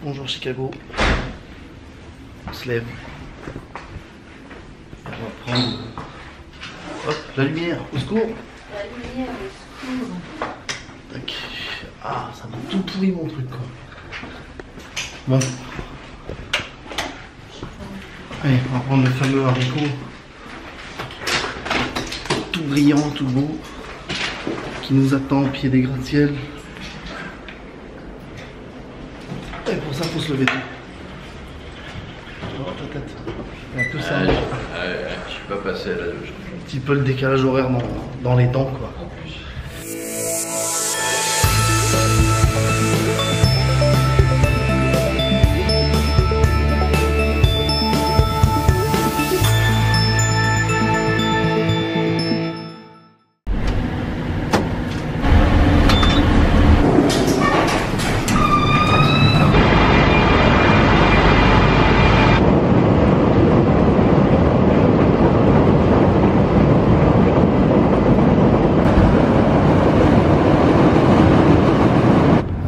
Bonjour Chicago. On se lève. On va prendre hop, la lumière, au secours. La lumière, au secours. Tac. Ah, ça m'a tout pourri mon truc quoi. Bon. Allez, on va prendre le fameux haricot. Tout brillant, tout beau. Qui nous attend au pied des gratte-ciel. Et pour ça, faut se lever tôt. Oh, ta tête. Un peu ça. Je suis pas passé à la douche. Un petit peu le décalage horaire dans les dents, quoi.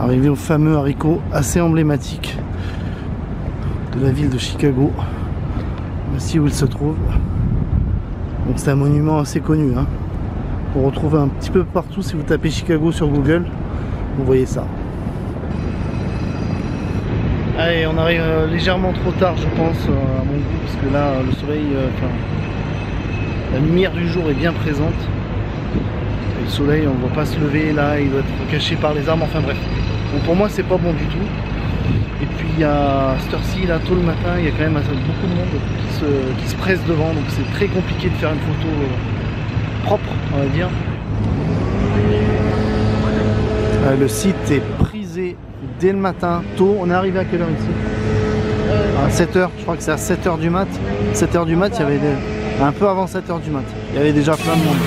Arrivé au fameux haricot assez emblématique de la ville de Chicago. Voici où il se trouve. Donc c'est un monument assez connu, hein. On retrouve un petit peu partout si vous tapez Chicago sur Google. Vous voyez ça. Allez, on arrive légèrement trop tard je pense à mon goût, parce que là le soleil, la lumière du jour est bien présente. Et le soleil on ne voit pas se lever là, il doit être caché par les arbres, enfin bref. Bon, pour moi c'est pas bon du tout. Et puis à cette heure-ci, là tôt le matin, il y a quand même beaucoup de monde qui se presse devant, donc c'est très compliqué de faire une photo propre, on va dire. Le site est prisé dès le matin, tôt. On est arrivé à quelle heure ici? À 7h, je crois que c'est à 7h du mat. 7h du mat, il y avait un peu avant 7h du mat. Il y avait déjà plein de monde.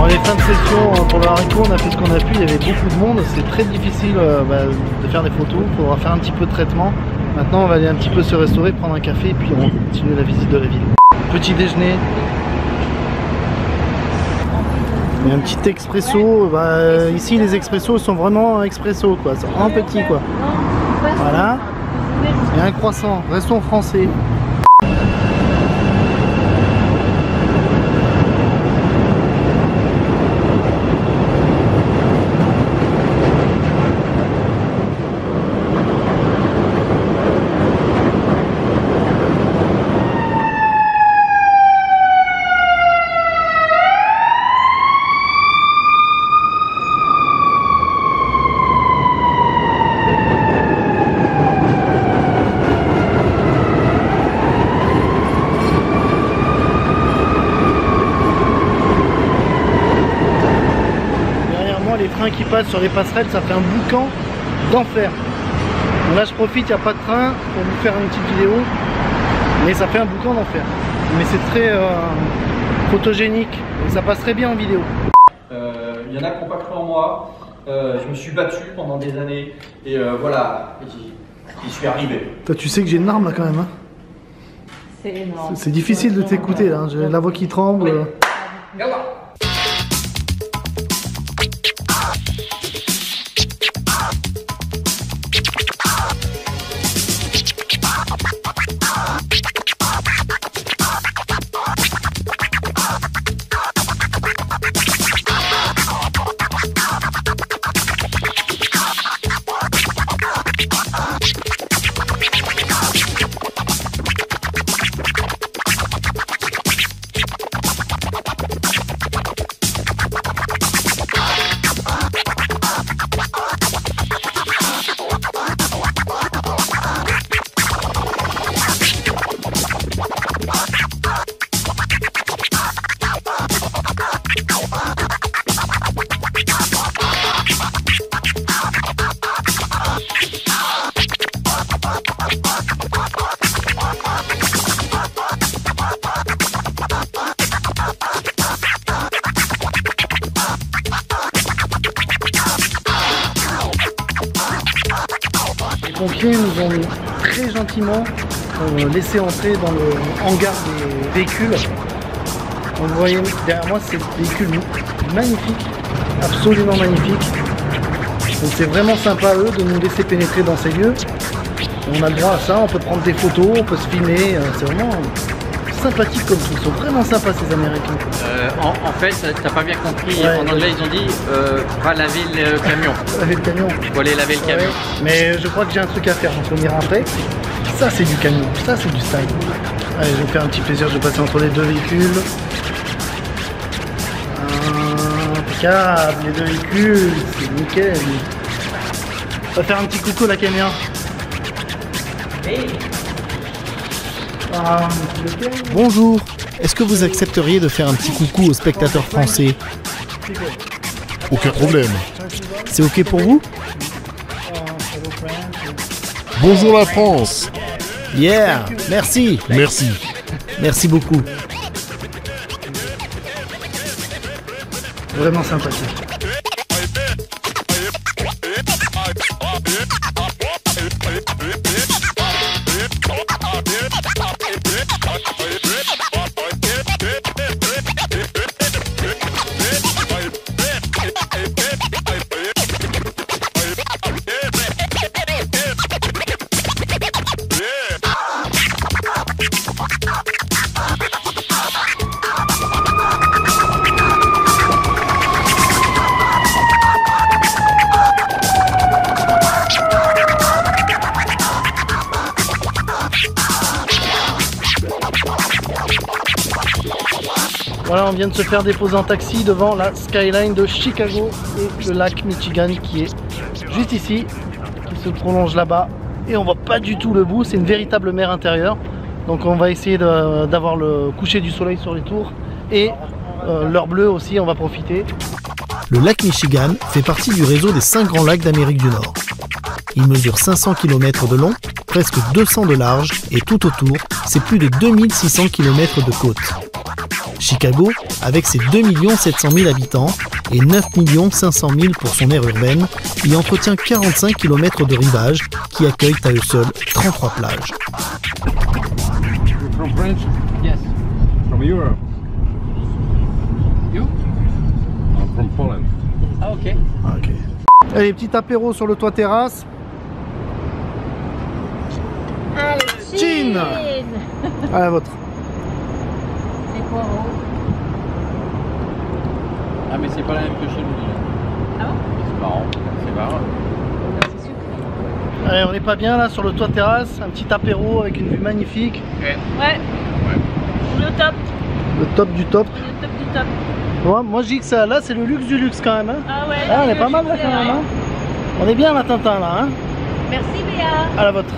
Les fins de session pour le haricot, on a fait ce qu'on a pu, il y avait beaucoup de monde, c'est très difficile de faire des photos, il faudra faire un petit peu de traitement. Maintenant on va aller un petit peu se restaurer, prendre un café et puis on va continuer la visite de la ville. Petit déjeuner. Il y a un petit expresso, ici les expressos sont vraiment expresso quoi, c'est vraiment petit quoi. Voilà. Et un croissant, restons français. Les trains qui passent sur les passerelles, ça fait un boucan d'enfer. Là je profite, il n'y a pas de train pour vous faire une petite vidéo, mais ça fait un boucan d'enfer. Mais c'est très photogénique et ça passe très bien en vidéo. Il y en a qui n'ont pas cru en moi, je me suis battu pendant des années et voilà, j'y suis arrivé. Toi tu sais que j'ai une arme là quand même, hein. C'est énorme. C'est difficile de t'écouter là, j'ai la voix qui tremble. Oui. Regarde là. Les pompiers nous ont très gentiment laissé entrer dans le hangar des véhicules. Donc vous voyez derrière moi, c'est un véhicule magnifique, absolument magnifique. Donc c'est vraiment sympa eux de nous laisser pénétrer dans ces lieux. On a le droit à ça, on peut prendre des photos, on peut se filmer, c'est vraiment sympathique comme tout. Ils sont vraiment sympas ces Américains. En fait, t'as pas bien compris, Ouais, en anglais ils ont dit va laver le camion. Laver le camion. Faut aller laver le camion. Ouais. Mais je crois que j'ai un truc à faire, donc on ira après. Ça c'est du camion, ça c'est du style. Allez, je vais me faire un petit plaisir de passer entre les deux véhicules. Impeccable, les deux véhicules, c'est nickel. On va faire un petit coucou à la caméra. Bonjour, est-ce que vous accepteriez de faire un petit coucou aux spectateurs français? Aucun problème. C'est ok pour vous? Bonjour la France. Yeah, merci. Merci. Merci beaucoup. Vraiment sympathique. Voilà, on vient de se faire déposer en taxi devant la skyline de Chicago et le lac Michigan qui est juste ici, qui se prolonge là-bas. Et on voit pas du tout le bout, c'est une véritable mer intérieure. Donc on va essayer d'avoir le coucher du soleil sur les tours et l'heure bleue aussi, on va profiter. Le lac Michigan fait partie du réseau des 5 grands lacs d'Amérique du Nord. Il mesure 500 km de long, presque 200 de large et tout autour, c'est plus de 2600 km de côte. Chicago, avec ses 2 700 000 habitants et 9 500 000 pour son aire urbaine, y entretient 45 km de rivage qui accueillent à eux seuls 33 plages. From France? Yes. From Europe? You? I'm from Poland. Ah ok. Ok. Allez, petit apéro sur le toit terrasse. Allez, Chin. À la vôtre. Les poireaux. Ah mais c'est pas la même que chez nous déjà. Ah bon? C'est marrant, c'est marrant. C'est sucré. Allez, on n'est pas bien là sur le toit terrasse, un petit apéro avec une vue magnifique. Ouais. Le top. Le top du top. Le top du top. Ouais, moi je dis que ça, là c'est le luxe du luxe quand même. Hein. Ah ouais. Ah, on est pas mal là quand même. Hein. On est bien là Tintin là. Hein. Merci Béa. À la vôtre.